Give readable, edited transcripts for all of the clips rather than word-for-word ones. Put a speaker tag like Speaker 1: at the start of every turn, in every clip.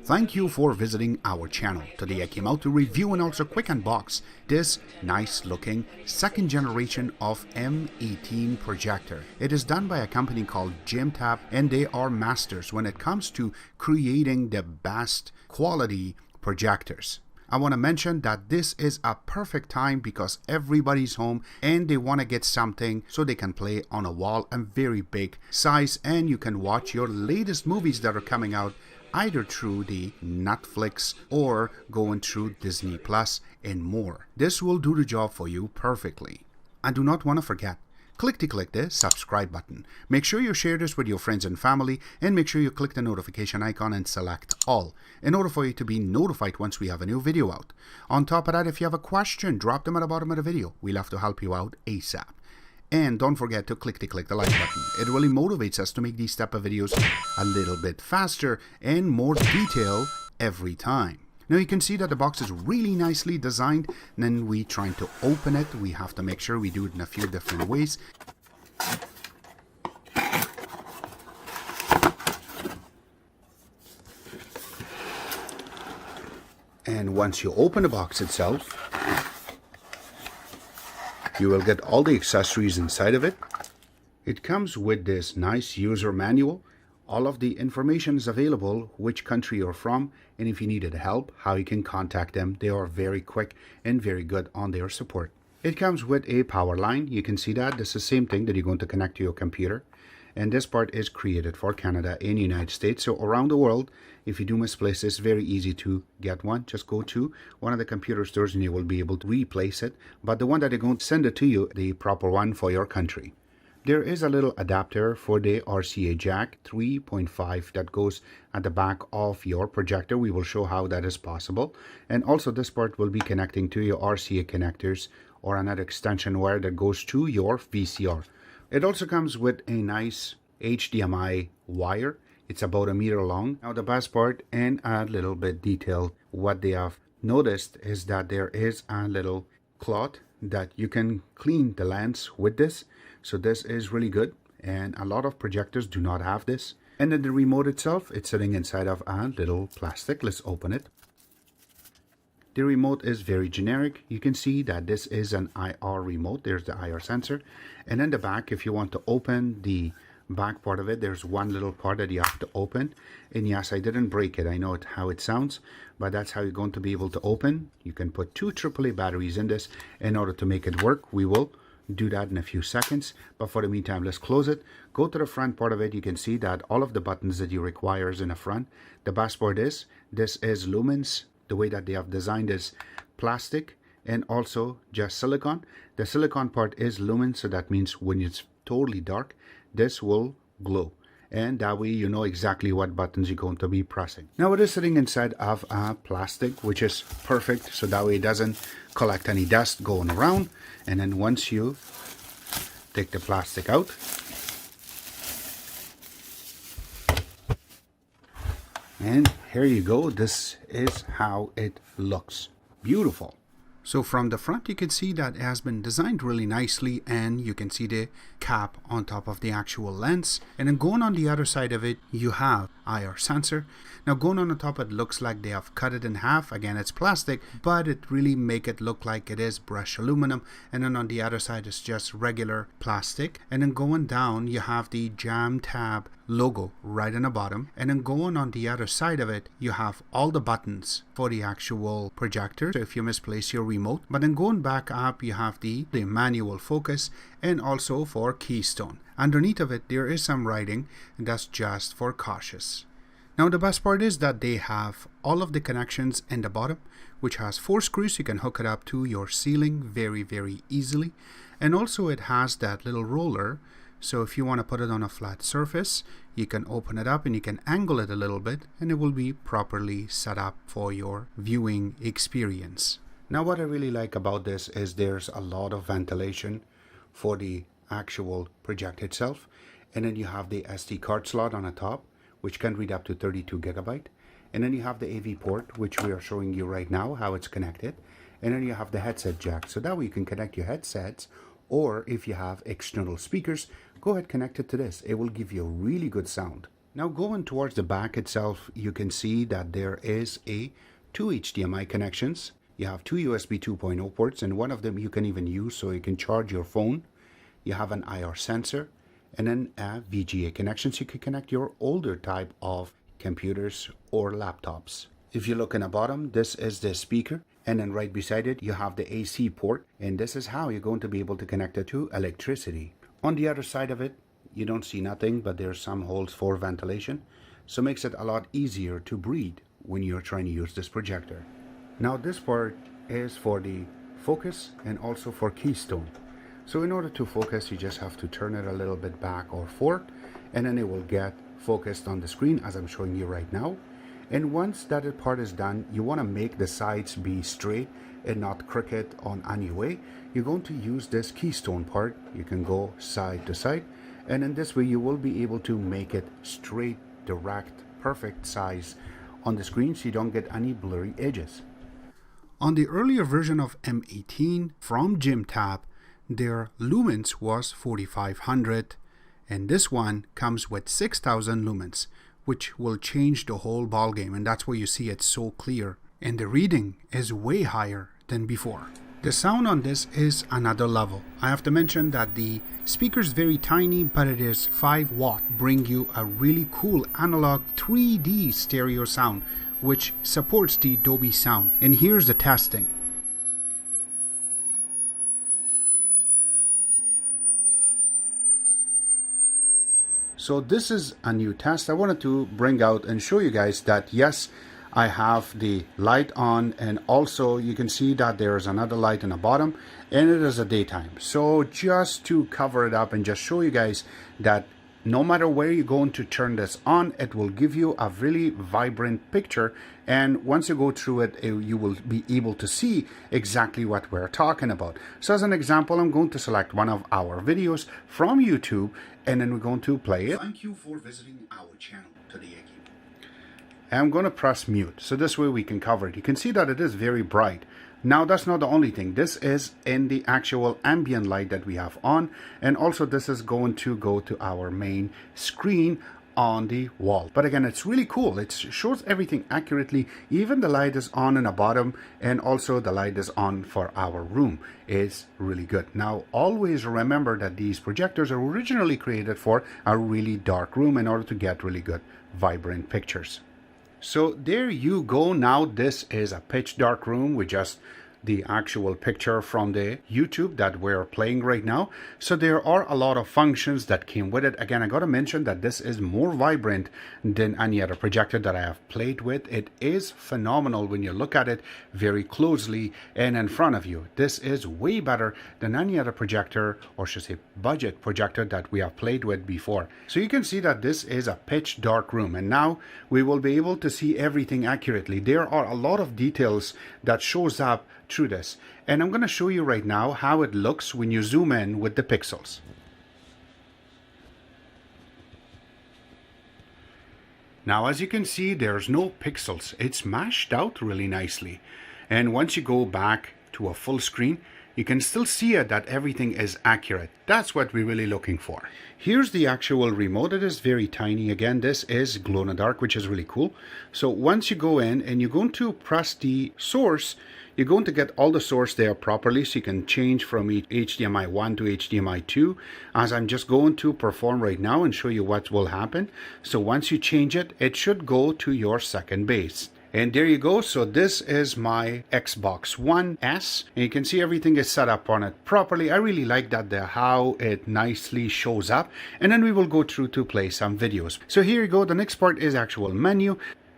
Speaker 1: Thank you for visiting our channel. Today I came out to review and also quick unbox this nice looking second generation of M18 projector. It is done by a company called JIMTAB and they are masters when it comes to creating the best quality projectors. I want to mention that this is a perfect time because everybody's home and they want to get something so they can play on a wall and very big size, and you can watch your latest movies that are coming out either through the Netflix or going through Disney Plus and more. This will do the job for you perfectly. And do not want to forget, click the subscribe button. Make sure you share this with your friends and family, and make sure you click the notification icon and select all in order for you to be notified once we have a new video out. On top of that, if you have a question, drop them at the bottom of the video. We'll have to help you out ASAP. And don't forget to click the like button. It really motivates us to make these type of videos a little bit faster and more detail every time. Now you can see that the box is really nicely designed, and then we trying to open it. We have to make sure we do it in a few different ways. And once you open the box itself, you will get all the accessories inside of it. It comes with this nice user manual. All of the information is available, which country you're from, and if you needed help, how you can contact them. They are very quick and very good on their support. It comes with a power line. You can see that this is the same thing that you're going to connect to your computer. And this part is created for Canada and United States. So around the world, if you do misplace this, very easy to get one. Just go to one of the computer stores and you will be able to replace it. But the one that they're going to send it to you, the proper one for your country. There is a little adapter for the RCA jack 3.5 that goes at the back of your projector. We will show how that is possible. And also this part will be connecting to your RCA connectors or another extension wire that goes to your VCR. It also comes with a nice HDMI wire. It's about 1 meter long. Now the best part and a little bit detailed, what they have noticed is that there is a little cloth that you can clean the lens with this. So this is really good, and a lot of projectors do not have this. And then the remote itself, it's sitting inside of a little plastic. Let's open it. The remote is very generic. You can see that this is an IR remote. There's the IR sensor. And in the back, if you want to open the back part of it, there's one little part that you have to open. And yes, I didn't break it. I know how it sounds, but that's how you're going to be able to open. You can put 2 AAA batteries in this in order to make it work. We will do that in a few seconds, but for the meantime, let's close it. Go to the front part of it. You can see that all of the buttons that you require is in the front. The best part is this is lumens. The way that they have designed is plastic and also just silicone. The silicone part is lumen, so that means when it's totally dark, this will glow. And that way you know exactly what buttons you're going to be pressing. Now it is sitting inside of a plastic, which is perfect, so that way it doesn't collect any dust going around. And then once you take the plastic out, and here you go. This is how it looks. Beautiful. So from the front, you can see that it has been designed really nicely, and you can see the cap on top of the actual lens. And then going on the other side of it, you have IR sensor. Now going on the top, it looks like they have cut it in half. Again, it's plastic, but it really make it look like it is brushed aluminum. And then on the other side, it's just regular plastic. And then going down, you have the JIMTAB logo right on the bottom. And then going on the other side of it, you have all the buttons for the actual projector, so if you misplace your remote. But then going back up, you have the manual focus, and also for Keystone. Underneath of it, there is some writing, and that's just for cautious. Now the best part is that they have all of the connections in the bottom, which has 4 screws. You can hook it up to your ceiling very easily. And also it has that little roller, so if you want to put it on a flat surface, you can open it up and you can angle it a little bit, and it will be properly set up for your viewing experience. Now what I really like about this is there's a lot of ventilation for the actual projector itself. And then you have the SD card slot on the top, which can read up to 32 gigabyte. And then you have the AV port, which we are showing you right now how it's connected. And then you have the headset jack, so that way you can connect your headsets, or if you have external speakers, go ahead, connect it to this. It will give you a really good sound. Now going towards the back itself, you can see that there is two HDMI connections. You have two USB 2.0 ports, and one of them you can even use so you can charge your phone. You have an IR sensor and then a VGA connection so you can connect your older type of computers or laptops. If you look in the bottom, this is the speaker, and then right beside it you have the AC port, and this is how you're going to be able to connect it to electricity. On the other side of it, you don't see nothing, but there's some holes for ventilation, so it makes it a lot easier to breathe when you're trying to use this projector. Now this part is for the focus and also for Keystone. So in order to focus, you just have to turn it a little bit back or forward, and then it will get focused on the screen as I'm showing you right now. And once that part is done, you want to make the sides be straight and not crooked on any way. You're going to use this Keystone part. You can go side to side, and in this way you will be able to make it straight, direct, perfect size on the screen so you don't get any blurry edges. On the earlier version of M18 from JIMTAB, their lumens was 4500, and this one comes with 6000 lumens, which will change the whole ball game, and that's why you see it so clear, and the reading is way higher than before. The sound on this is another level. I have to mention that the speaker is very tiny, but it is 5 watt, bring you a really cool analog 3D stereo sound which supports the Dolby sound. And here's the testing. So this is a new test I wanted to bring out and show you guys that yes, I have the light on, and also you can see that there's another light in the bottom, and it is a daytime. So just to cover it up and just show you guys that no matter where you're going to turn this on, it will give you a really vibrant picture, and once you go through it, you will be able to see exactly what we're talking about. So as an example, I'm going to select one of our videos from YouTube, and then we're going to play it. Thank you for visiting our channel today. I'm going to press mute, so this way we can cover it. You can see that it is very bright. Now that's not the only thing. This is in the actual ambient light that we have on, and also this is going to go to our main screen on the wall. But again, it's really cool. It shows everything accurately. Even the light is on in the bottom, and also the light is on for our room. It's really good. Now always remember that these projectors are originally created for a really dark room in order to get really good vibrant pictures. So there you go. Now this is a pitch dark room with just the actual picture from the YouTube that we're playing right now. So there are a lot of functions that came with it. Again, I gotta mention that this is more vibrant than any other projector that I have played with. It is phenomenal when you look at it very closely and in front of you. This is way better than any other projector, or should I say budget projector, that we have played with before. So you can see that this is a pitch dark room, and now we will be able to see everything accurately. There are a lot of details that shows up through this, and I'm going to show you right now how it looks when you zoom in with the pixels. Now as you can see, there's no pixels. It's mashed out really nicely, and once you go back to a full screen, you can still see it that everything is accurate. That's what we're really looking for. Here's the actual remote. It is very tiny. Again, this is glow in the dark, which is really cool. So once you go in and you're going to press the source, you're going to get all the source there properly, so you can change from HDMI 1 to HDMI 2, as I'm just going to perform right now and show you what will happen. So once you change it, it should go to your second base. And there you go. So this is my Xbox One S, and you can see everything is set up on it properly. I really like that how it nicely shows up. And then we will go through to play some videos. So here you go. The next part is actual menu.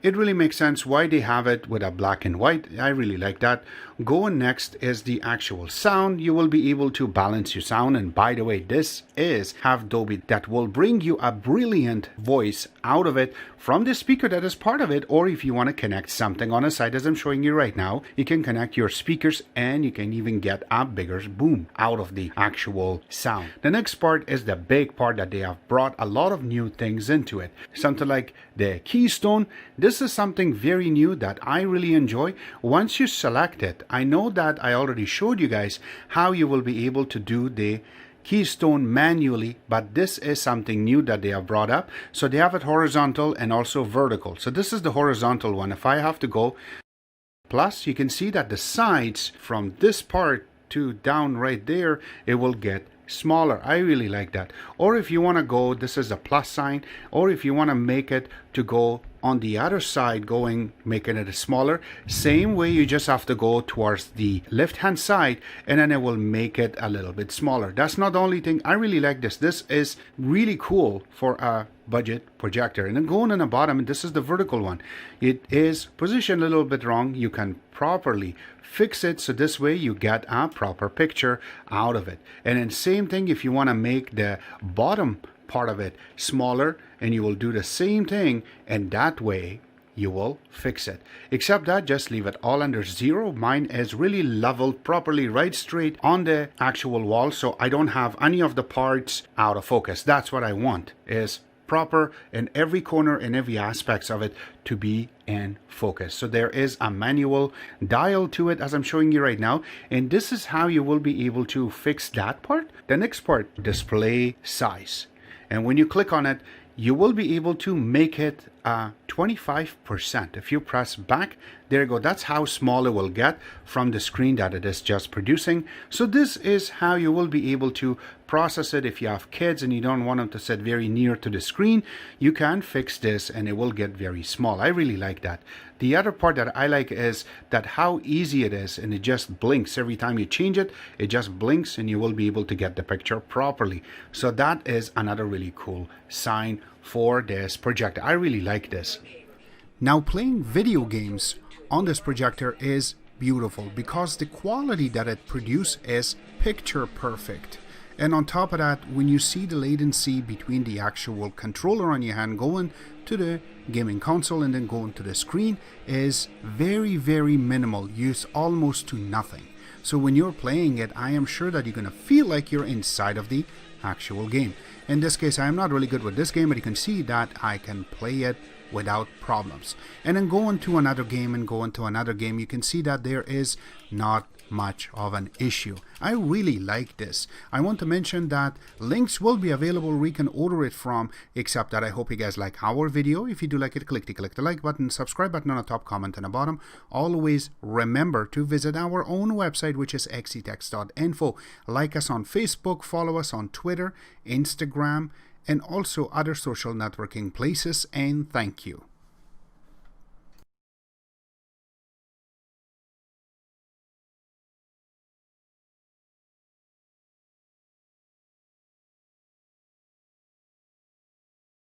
Speaker 1: It really makes sense why they have it with a black and white. I really like that. Going next is the actual sound. You will be able to balance your sound, and by the way, this is have Dolby that will bring you a brilliant voice out of it from the speaker that is part of it. Or if you want to connect something on the side, as I'm showing you right now, you can connect your speakers, and you can even get a bigger boom out of the actual sound. The next part is the big part that they have brought a lot of new things into it. Something like the Keystone. This is something very new that I really enjoy. Once you select it, I know that I already showed you guys how you will be able to do the Keystone manually, but this is something new that they have brought up. So they have it horizontal and also vertical. So this is the horizontal one. If I have to go plus, you can see that the sides from this part to down right there, it will get smaller. I really like that. Or if you want to go, this is a plus sign, or if you want to make it to go on the other side, making it smaller, same way, you just have to go towards the left hand side and then it will make it a little bit smaller. That's not the only thing. I really like this. This is really cool for a budget projector. And then going on the bottom, and this is the vertical one, it is positioned a little bit wrong. You can properly fix it, so this way you get a proper picture out of it. And then same thing if you want to make the bottom part of it smaller, and you will do the same thing, and that way you will fix it. Except that, just leave it all under 0. Mine is really leveled properly right straight on the actual wall, so I don't have any of the parts out of focus. That's what I want, is proper in every corner and every aspects of it to be in focus. So there is a manual dial to it, as I'm showing you right now, and this is how you will be able to fix that part. The next part, display size. And when you click on it, you will be able to make it 25%. If you press back, there you go. That's how small it will get from the screen that it is just producing. So this is how you will be able to process it. If you have kids and you don't want them to sit very near to the screen, you can fix this and it will get very small. I really like that. The other part that I like is that how easy it is, and it just blinks every time you change it. It just blinks and you will be able to get the picture properly. So that is another really cool sign for this projector. I really like this. Now, playing video games on this projector is beautiful because the quality that it produces is picture perfect. And on top of that, when you see the latency between the actual controller on your hand going to the gaming console and then going to the screen is very, very minimal, used almost to nothing. So when you're playing it, I am sure that you're going to feel like you're inside of the actual game. In this case, I am not really good with this game, but you can see that I can play it without problems. And then go into another game and go into another game, you can see that there is not much of an issue. I really like this. I want to mention that links will be available where you can order it from, except that I hope you guys like our video. If you do like it, click the like button, subscribe button on the top, comment on the bottom. Always remember to visit our own website, which is xctex.info. Like us on Facebook, follow us on Twitter, Instagram, and also other social networking places, and thank you.